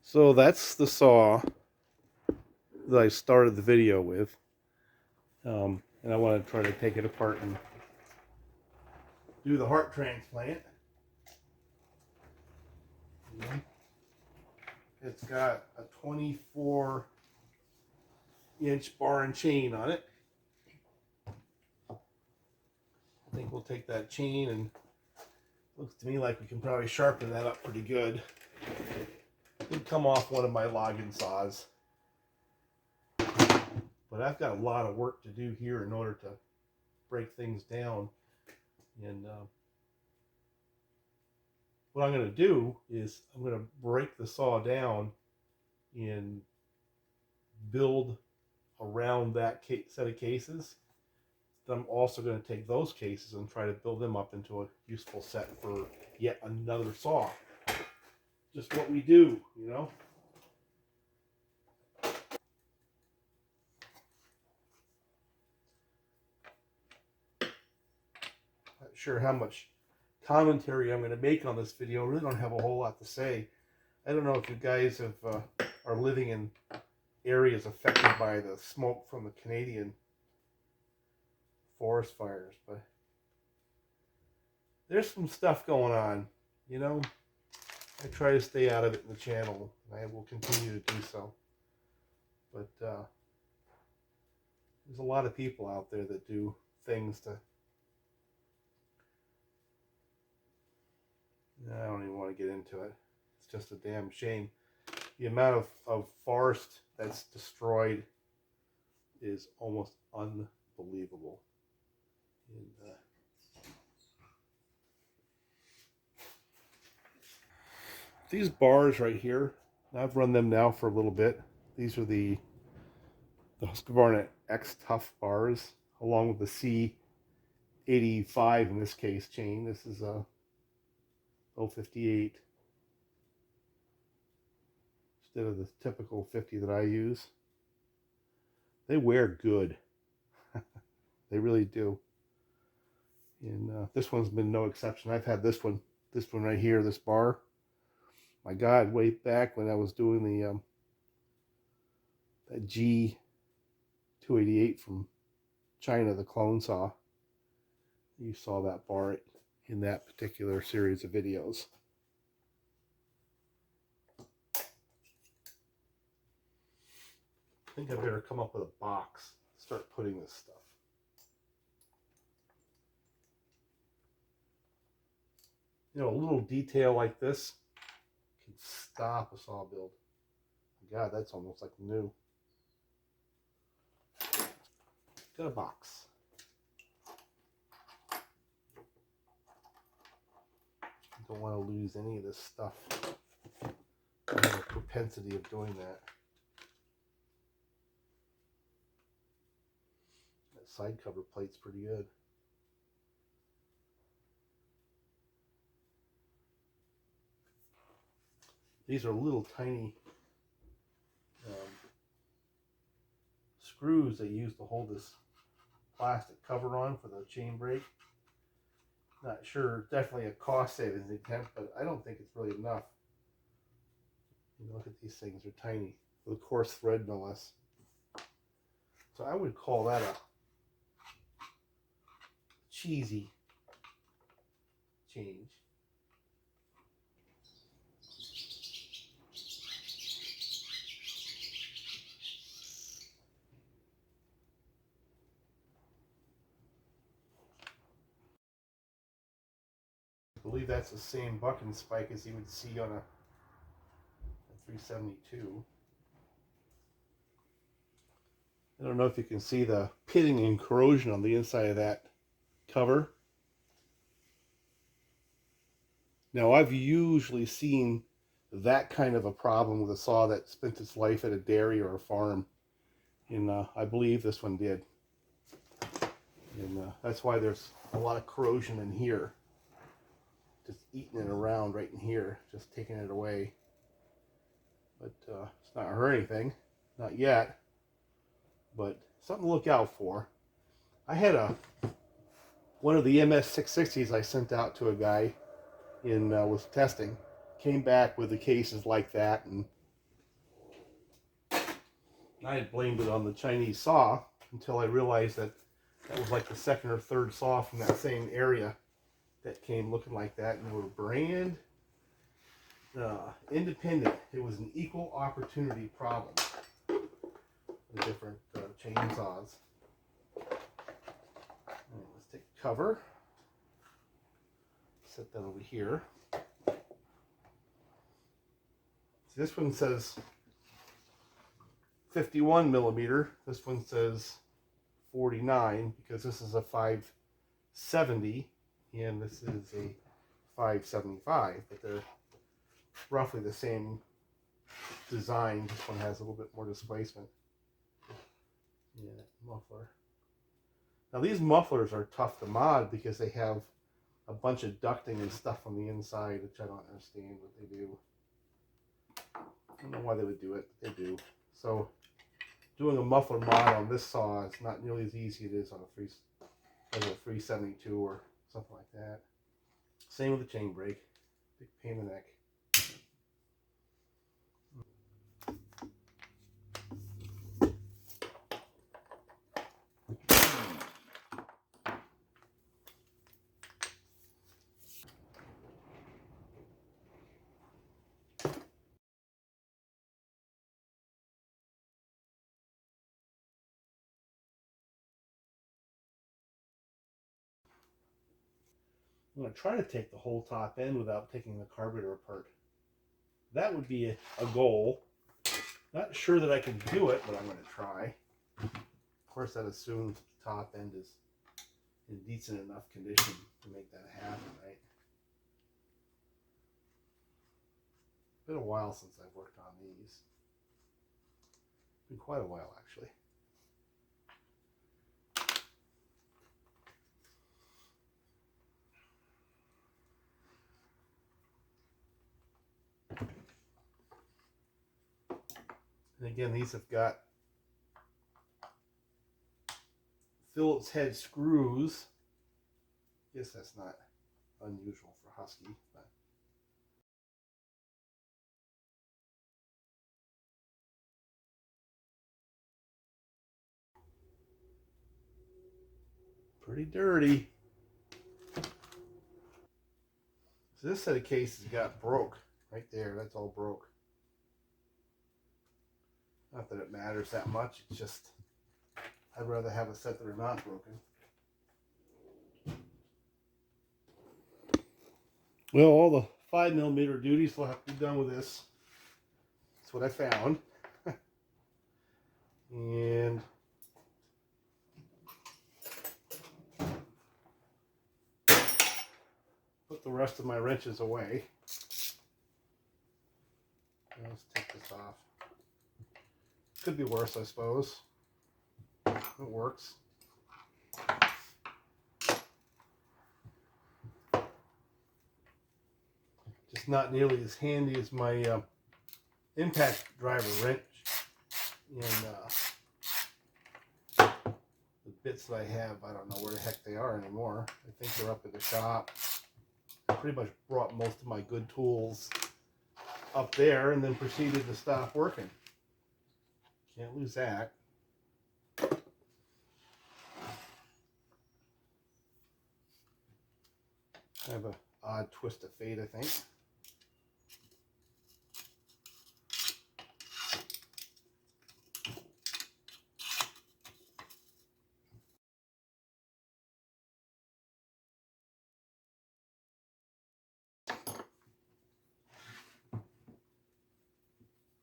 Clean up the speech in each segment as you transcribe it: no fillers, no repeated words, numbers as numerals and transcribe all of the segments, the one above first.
So that's the saw that I started the video with. And I want to try to take it apart and do the heart transplant. It's got a 24-inch bar and chain on it. I think we'll take that chain, and looks to me like we can probably sharpen that up pretty good. It would come off one of my login saws. But I've got a lot of work to do here in order to break things down. And what I'm going to do is I'm going to break the saw down and build around that set of cases. Then I'm also going to take those cases and try to build them up into a useful set for yet another saw. Just what we do, you know. Not sure how much commentary I'm going to make on this video. I really don't have a whole lot to say. I don't know if you guys are living in areas affected by the smoke from the Canadian forest fires, but there's some stuff going on, you know. I try to stay out of it in the channel, and I will continue to do so. But there's a lot of people out there that do things to... I don't even want to get into it. It's just a damn shame. The amount of forest that's destroyed is almost unbelievable. And, these bars right here, I've run them now for a little bit. These are the Husqvarna X-Torq bars, along with the C85 in this case chain. This is a 058 instead of the typical 50 that I use. They wear good. They really do. And this one's been no exception. I've had this one right here, this bar. My God, way back when I was doing the that G288 from China, the clone saw, you saw that bar in that particular series of videos. I think I better come up with a box, start putting this stuff. You know, a little detail like this can stop a saw build. God, that's almost like new. Got a box. Don't want to lose any of this stuff. I have a propensity of doing that. That side cover plate's pretty good. These are little tiny screws they use to hold this plastic cover on for the chain brake. Not sure, definitely a cost savings attempt, but I don't think it's really enough. You look at these things, they're tiny, with a coarse thread no less. So I would call that a cheesy change. I believe that's the same bucking spike as you would see on a 372. I don't know if you can see the pitting and corrosion on the inside of that cover. Now, I've usually seen that kind of a problem with a saw that spent its life at a dairy or a farm, and I believe this one did. And that's why there's a lot of corrosion in here. Just eating it around right in here, just taking it away. But it's not hurt anything, not yet. But something to look out for. I had one of the MS660s I sent out to a guy in was testing. Came back with the cases like that, and I had blamed it on the Chinese saw until I realized that that was like the second or third saw from that same area that came looking like that, and they were brand independent. It was an equal opportunity problem. The different chainsaws. Right, let's take the cover, set that over here. So this one says 51 millimeter. This one says 49 because this is a 570 and this is a 575, but they're roughly the same design. This one has a little bit more displacement. Yeah, muffler. Now these mufflers are tough to mod because they have a bunch of ducting and stuff on the inside, which I don't understand what they do. I don't know why they would do it, but they do. So doing a muffler mod on this saw is not nearly as easy as it is on a 372 or something like that. Same with the chain brake. Big pain in the neck. I'm going to try to take the whole top end without taking the carburetor apart. That would be a goal. Not sure that I can do it, but I'm going to try. Of course, that assumes the top end is in decent enough condition to make that happen, right? Been a while since I've worked on these. Been quite a while, actually. And again, these have got Phillips head screws. I guess that's not unusual for Husky, but pretty dirty. So this set of cases got broke right there. That's all broke. Not that it matters that much. It's just I'd rather have a set that are not broken. Well, all the 5mm duties will have to be done with this. That's what I found. And put the rest of my wrenches away. Let's take this off. Could be worse, I suppose. It works. Just not nearly as handy as my impact driver wrench. And the bits that I have, I don't know where the heck they are anymore. I think they're up at the shop. I pretty much brought most of my good tools up there and then proceeded to stop working. Can't lose that. I have an odd twist of fate, I think.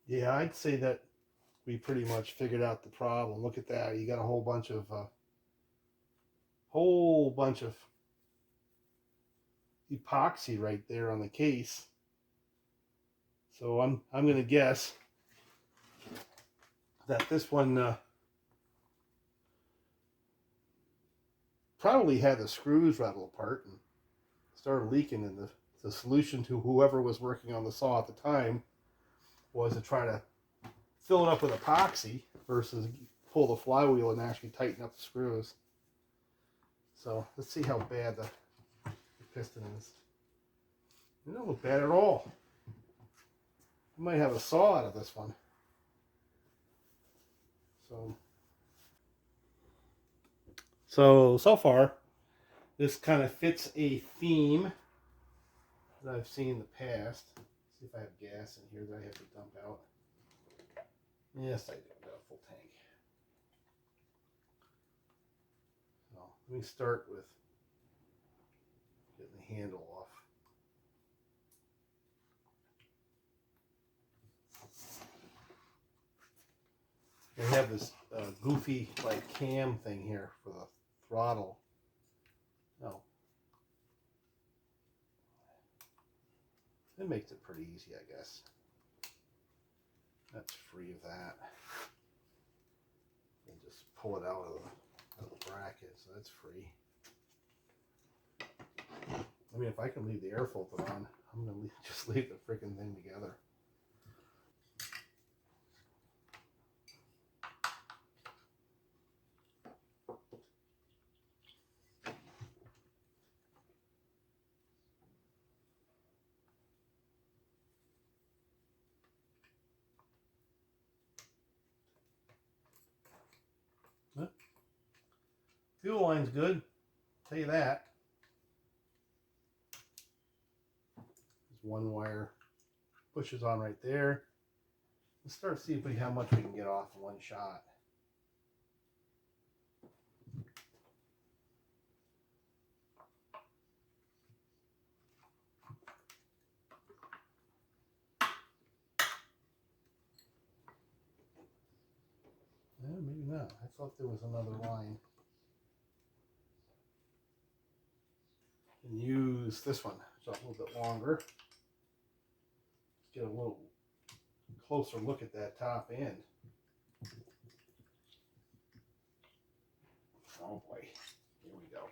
Yeah, I'd say that we pretty much figured out the problem. Look at that. You got a whole bunch of epoxy right there on the case. So I'm going to guess that this one probably had the screws rattle apart and started leaking, and the solution to whoever was working on the saw at the time was to try to fill it up with epoxy versus pull the flywheel and actually tighten up the screws. So let's see how bad the piston is. It doesn't look bad at all. I might have a saw out of this one. So far, this kind of fits a theme that I've seen in the past. Let's see if I have gas in here that I have to dump out. Yes, I do. I've got a full tank. So let me start with getting the handle off. I have this goofy like cam thing here for the throttle. No, it makes it pretty easy, I guess. That's free of that. And just pull it out of the bracket, so that's free. I mean, if I can leave the air filter on, I'm gonna just leave the freaking thing together. But fuel line's good, I'll tell you that. There's one wire pushes on right there. Let's start see how much we can get off in one shot. Maybe not. I thought there was another line. And use this one, so a little bit longer. Let's get a little closer look at that top end. Oh boy, here we go.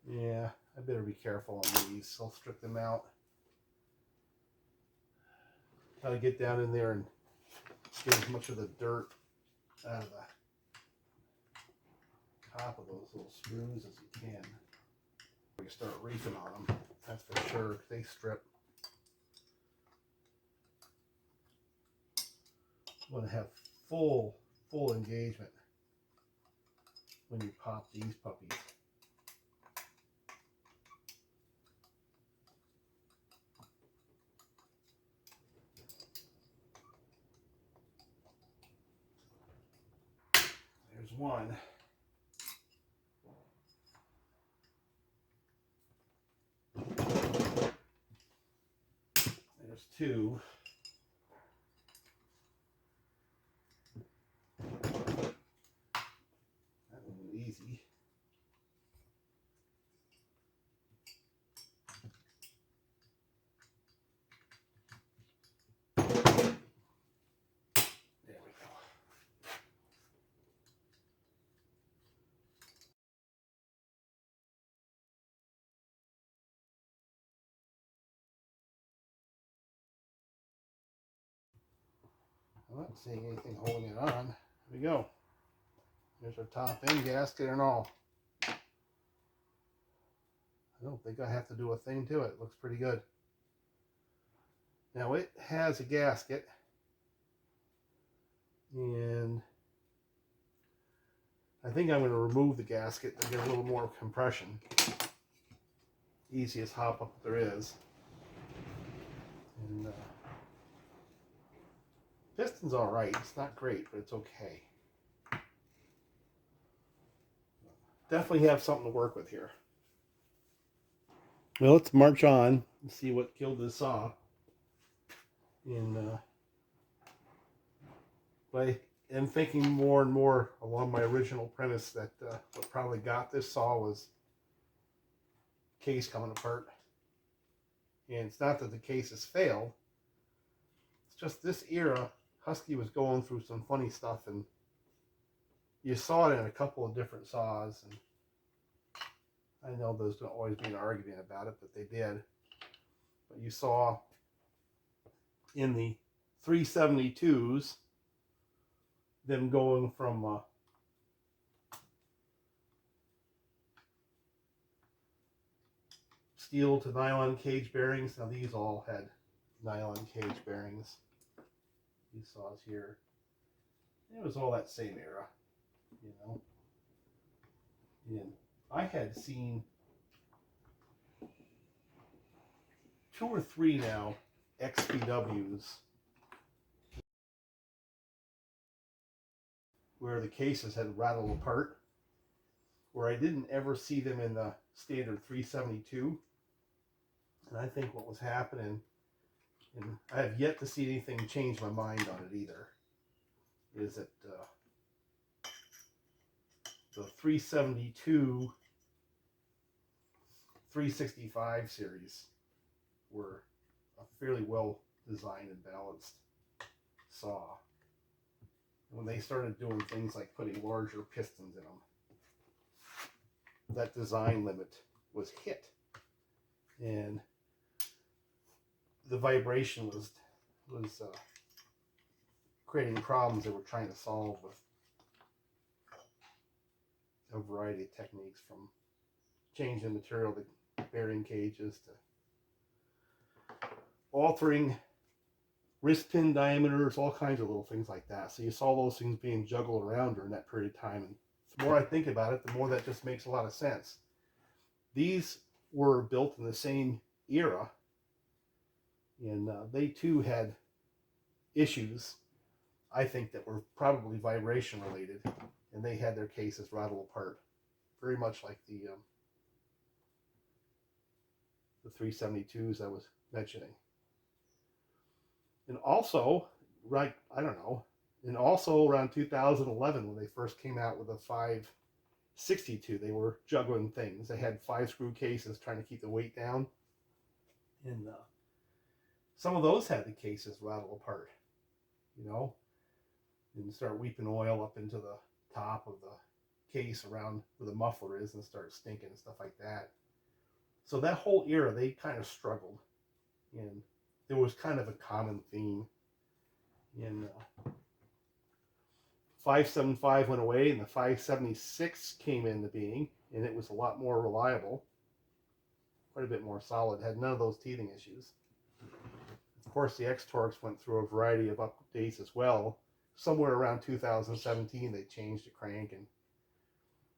Yeah, I better be careful on these. I'll strip them out. Try to get down in there and get as much of the dirt out of the top of those little screws as you can. We start reefing on them, that's for sure. They strip. You want to have full engagement when you pop these puppies. There's one. There's two. That one was easy. There we go. I'm not seeing anything holding it on. Here we go. There's our top end gasket and all. I don't think I have to do a thing to it. It looks pretty good. Now it has a gasket, and I think I'm going to remove the gasket to get a little more compression. Easiest hop up there is. And piston's all right. It's not great, but it's okay. Definitely have something to work with here. Well, let's march on and see what killed this saw. And I am thinking more and more along my original premise that what probably got this saw was case coming apart. And it's not that the case has failed. It's just this era, Husky was going through some funny stuff, and you saw it in a couple of different saws. And I know there's going to always be an argument about it, but they did. But you saw in the 372s them going from steel to nylon cage bearings. Now these all had nylon cage bearings. These saws here. It was all that same era, you know. And I had seen 2 or 3 now XPWs where the cases had rattled apart, where I didn't ever see them in the standard 372. And I think what was happening, and I have yet to see anything change my mind on it either, is that the 372, 365 series were a fairly well designed and balanced saw. And when they started doing things like putting larger pistons in them, that design limit was hit. And the vibration was creating problems they were trying to solve with a variety of techniques, from changing material to bearing cages to altering wrist pin diameters, all kinds of little things like that. So you saw those things being juggled around during that period of time. And the more I think about it, the more that just makes a lot of sense. These were built in the same era, and they too had issues, I think, that were probably vibration related, and they had their cases rattle apart, very much like the 372s I was mentioning. And also, right, I don't know, and also around 2011 when they first came out with a 562, they were juggling things. They had 5-screw cases trying to keep the weight down, and some of those had the cases rattle apart, you know, and start weeping oil up into the top of the case around where the muffler is and start stinking and stuff like that. So that whole era, they kind of struggled, and there was kind of a common theme. In 575 went away, and the 576 came into being, and it was a lot more reliable, quite a bit more solid, had none of those teething issues. Of course, the X-Torques went through a variety of updates as well. Somewhere around 2017, they changed the crank, and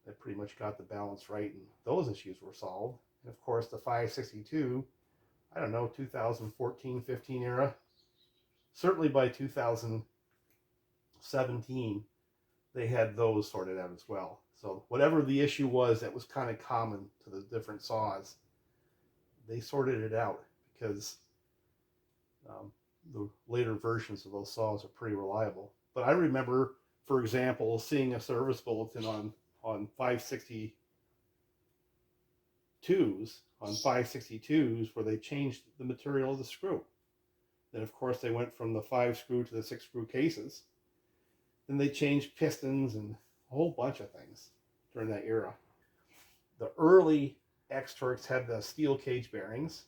that pretty much got the balance right, and those issues were solved. And of course, the 562, I don't know, 2014-15 era, certainly by 2017, they had those sorted out as well. So whatever the issue was that was kind of common to the different saws, they sorted it out, because the later versions of those saws are pretty reliable. But I remember, for example, seeing a service bulletin on 562s where they changed the material of the screw. Then of course they went from the 5-screw to the 6-screw cases. Then they changed pistons and a whole bunch of things during that era. The early X-Torques had the steel cage bearings,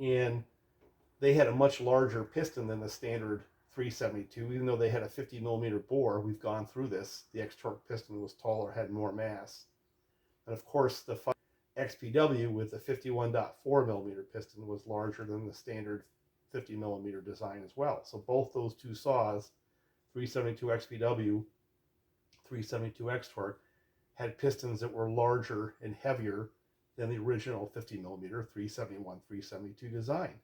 and they had a much larger piston than the standard 372. Even though they had a 50 millimeter bore, we've gone through this, the X-Torque piston was taller, had more mass. And of course the XPW with the 51.4 millimeter piston was larger than the standard 50 millimeter design as well. So both those two saws, 372 XPW, 372 X-Torque, had pistons that were larger and heavier than the original 50 millimeter 371, 372 design.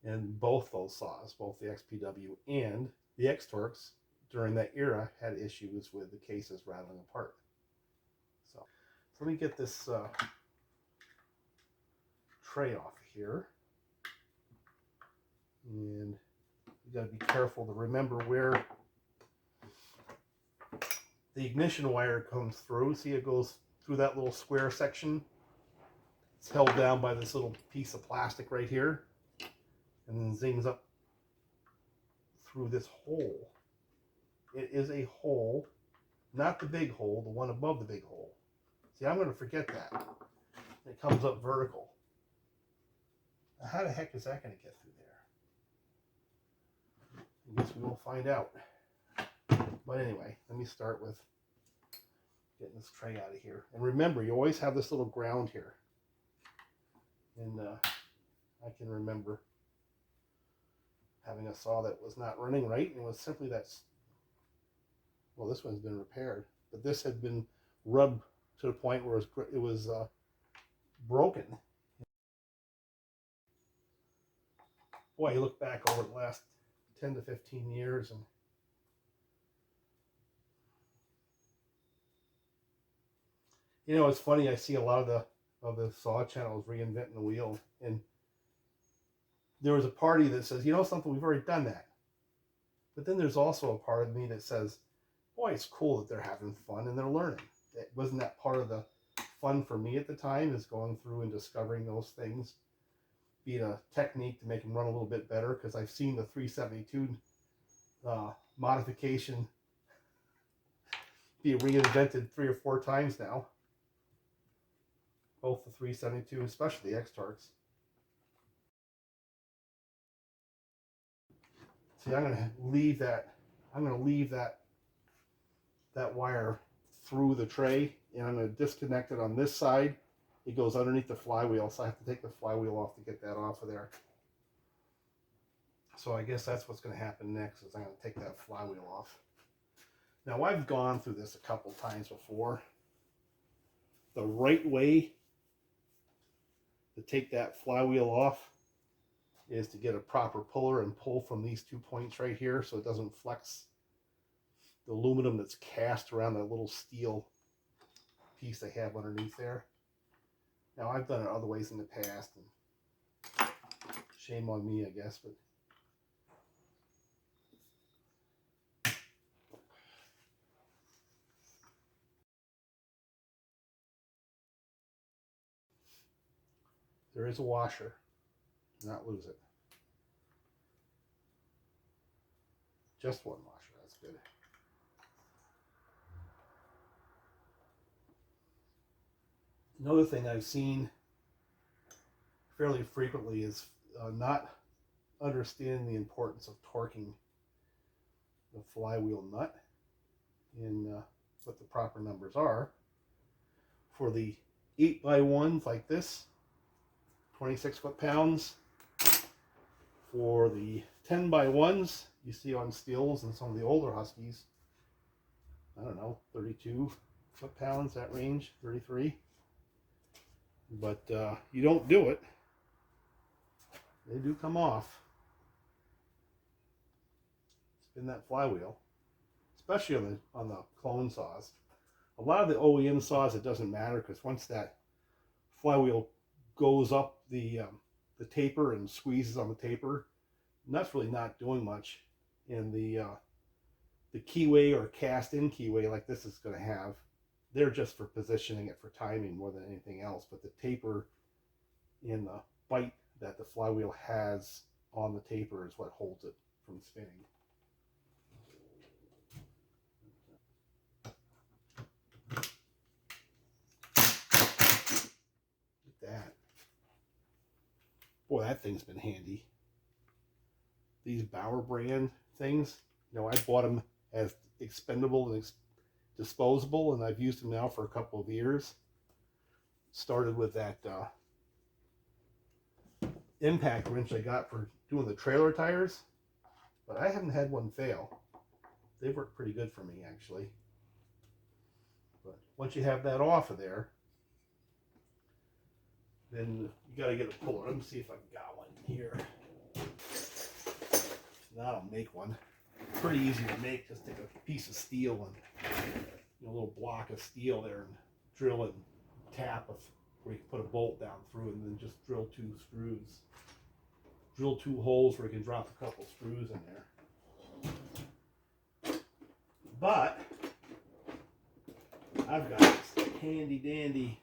And both those saws, both the XPW and the X-Torques, during that era had issues with the cases rattling apart. So let me get this tray off here. And you got to be careful to remember where the ignition wire comes through. See, it goes through that little square section. It's held down by this little piece of plastic right here, and then zings up through this hole. It is a hole, not the big hole, the one above the big hole. See, I'm going to forget that. It comes up vertical. Now, how the heck is that going to get through there? I guess we will find out. But anyway, let me start with getting this tray out of here. And remember, you always have this little ground here. And I can remember having a saw that was not running right, and it was simply that, well, this one's been repaired, but this had been rubbed to the point where it was broken. Boy, you look back over the last 10 to 15 years, and you know, it's funny, I see a lot of the saw channels reinventing the wheel, and there was a party that says, you know something, we've already done that. But then there's also a part of me that says, boy, it's cool that they're having fun and they're learning. Wasn't that part of the fun for me at the time, is going through and discovering those things, be it a technique to make them run a little bit better, because I've seen the 372 modification be reinvented 3 or 4 times now. Both the 372, especially the X-Torqs. See, I'm going to leave that wire through the tray, and I'm going to disconnect it on this side. It goes underneath the flywheel, so I have to take the flywheel off to get that off of there. So I guess that's what's going to happen next, is I'm going to take that flywheel off. Now, I've gone through this a couple times before. The right way to take that flywheel off is to get a proper puller and pull from these 2 points right here so it doesn't flex the aluminum that's cast around that little steel piece they have underneath there. Now, I've done it other ways in the past, and shame on me, I guess, but there is a washer. Do not lose it. Just one washer, that's good. Another thing I've seen fairly frequently is not understanding the importance of torquing the flywheel nut, and what the proper numbers are. For the 8x1s like this, 26 foot-pounds. For the 10x1s you see on Steels and some of the older Huskies, I don't know, 32 foot-pounds, that range, 33. But you don't do it, they do come off. Spin that flywheel, especially on the clone saws. A lot of the OEM saws, it doesn't matter, because once that flywheel goes up the taper and squeezes on the taper, and that's really not doing much. And the keyway or cast-in keyway like this is going to have, they're just for positioning it for timing more than anything else. But the taper and the bite that the flywheel has on the taper is what holds it from spinning. Look at that. Boy, that thing's been handy. These Bauer brand things, you know, I bought them as expendable and disposable, and I've used them now for a couple of years. Started with that impact wrench I got for doing the trailer tires, but I haven't had one fail. They work pretty good for me, actually. But once you have that off of there, then you got to get a puller. Let me see if I got one here. Now I'll make one. Pretty easy to make. Just take a piece of steel and a little block of steel there, and drill and tap where you can put a bolt down through, and then just drill 2 screws. Drill 2 holes where you can drop a couple screws in there. But I've got this handy dandy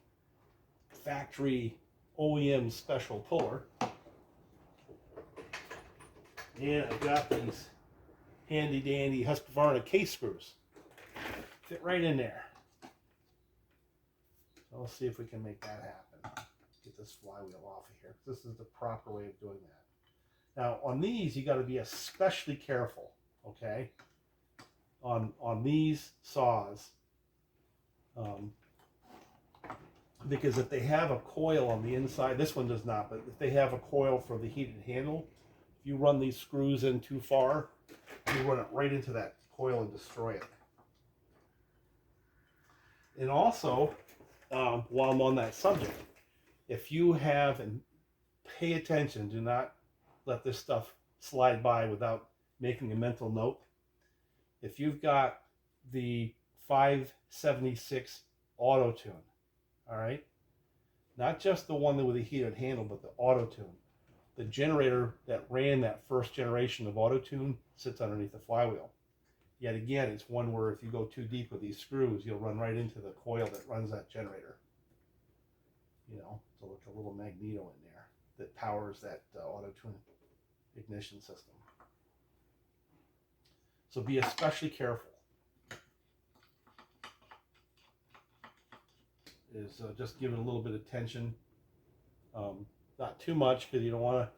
factory OEM special puller, and I've got these handy dandy Husqvarna case screws. Fit right in there. So let's see if we can make that happen. Get this flywheel off of here. This is the proper way of doing that. Now on these you got to be especially careful, okay? On these saws, because if they have a coil on the inside, this one does not, but if they have a coil for the heated handle, If you run these screws in too far, you run it right into that coil and destroy it. And also, while I'm on that subject, if you have, and pay attention, do not let this stuff slide by without making a mental note. If you've got the 576 auto tune, all right, not just the one with the heated handle, but the auto tune. The generator that ran that first generation of auto tune sits underneath the flywheel. Yet again, it's one where if you go too deep with these screws, you'll run right into the coil that runs that generator. You know, so like a little magneto in there that powers that auto tune ignition system. So be especially careful. Just give it a little bit of tension, not too much because you don't want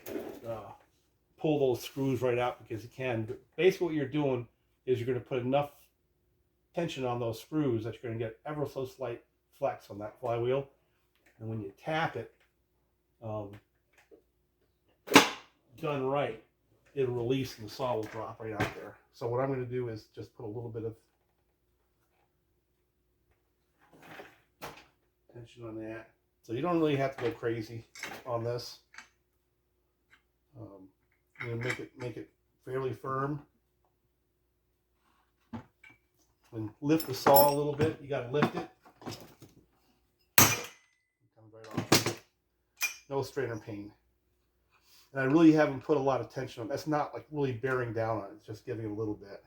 to pull those screws right out because you can. But basically what you're doing is you're going to put enough tension on those screws that you're going to get ever so slight flex on that flywheel, and when you tap it, done right, it'll release and the saw will drop right out there. So what I'm going to do is just put a little bit of tension on that. So you don't really have to go crazy on this. I'm going to make it fairly firm. And lift the saw a little bit. You got to lift it. It comes right off. No strain or pain. And I really haven't put a lot of tension on it. That's not like really bearing down on it. It's just giving it a little bit.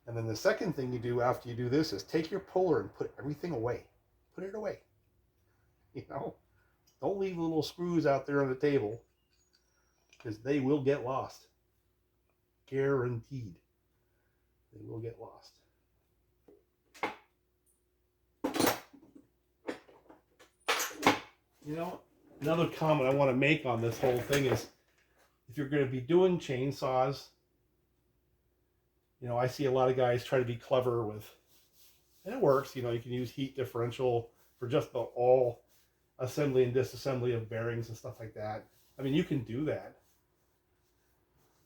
And then the second thing you do after you do this is take your puller and put everything away. Put it away. You know, don't leave the little screws out there on the table because they will get lost. Guaranteed. They will get lost. You know, another comment I want to make on this whole thing is if you're going to be doing chainsaws, you know, I see a lot of guys try to be clever with, and it works, you know, you can use heat differential for just about all assembly and disassembly of bearings and stuff like that. I mean, you can do that.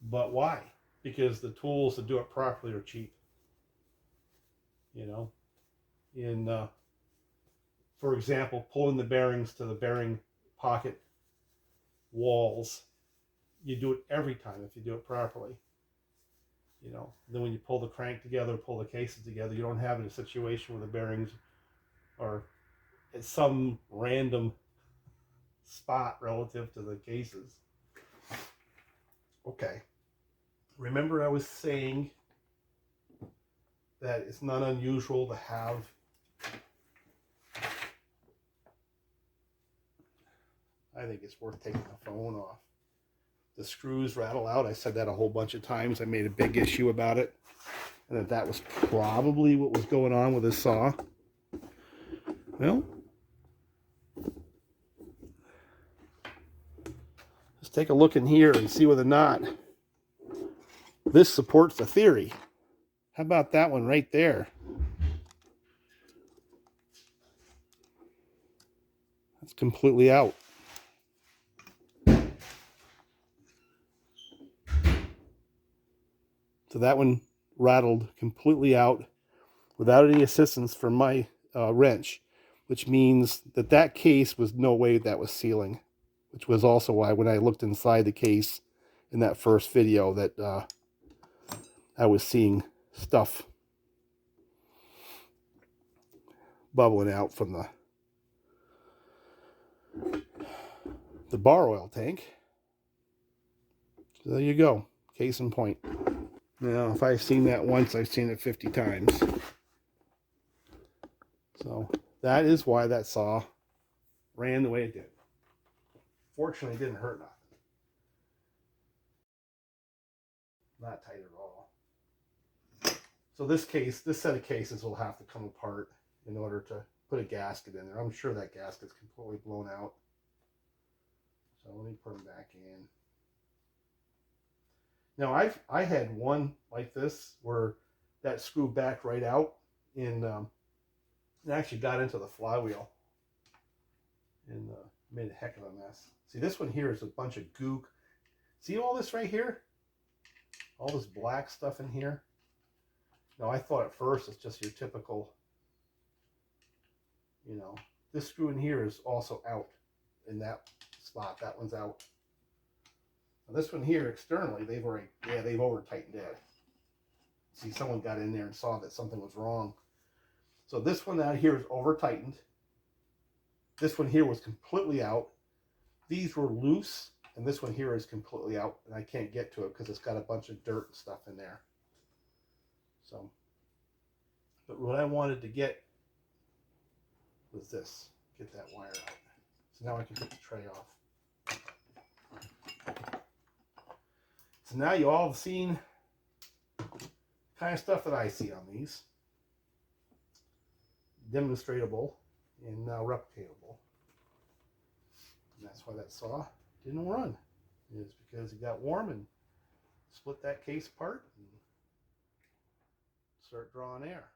But why? Because the tools to do it properly are cheap. You know, for example, pulling the bearings to the bearing pocket walls, you do it every time if you do it properly. You know, then when you pull the crank together, pull the cases together, you don't have a situation where the bearings are at some random spot relative to the cases. Okay. Remember I was saying that it's not unusual to have I think it's worth taking the phone off. The screws rattle out. I said that a whole bunch of times. I made a big issue about it. And that was probably what was going on with this saw. Well, let's take a look in here and see whether or not this supports the theory. How about that one right there? That's completely out. So that one rattled completely out without any assistance from my wrench, which means that that case was no way that was sealing, which was also why when I looked inside the case in that first video that I was seeing stuff bubbling out from the bar oil tank. So there you go, case in point. Now, if I've seen that once, I've seen it 50 times. So that is why that saw ran the way it did. Fortunately, it didn't hurt nothing. Not tight at all. So this set of cases will have to come apart in order to put a gasket in there. I'm sure that gasket's completely blown out. So let me put them back in. Now I had one like this where that screw backed right out and it actually got into the flywheel and Made a heck of a mess. See, this one here is a bunch of gook. See all this right here? All this black stuff in here? Now, I thought at first it's just your typical, you know, this screw in here is also out in that spot. That one's out. Now, this one here externally, they've over tightened it. See, someone got in there and saw that something was wrong. So this one out here is over tightened. This one here was completely out. These were loose, and this one here is completely out, and I can't get to it because it's got a bunch of dirt and stuff in there. So, but what I wanted to get was this. Get that wire out. So now I can take the tray off. So now you all have seen the kind of stuff that I see on these. Demonstratable and now replicatable. And that's why that saw didn't run. It's because it got warm and split that case apart and start drawing air.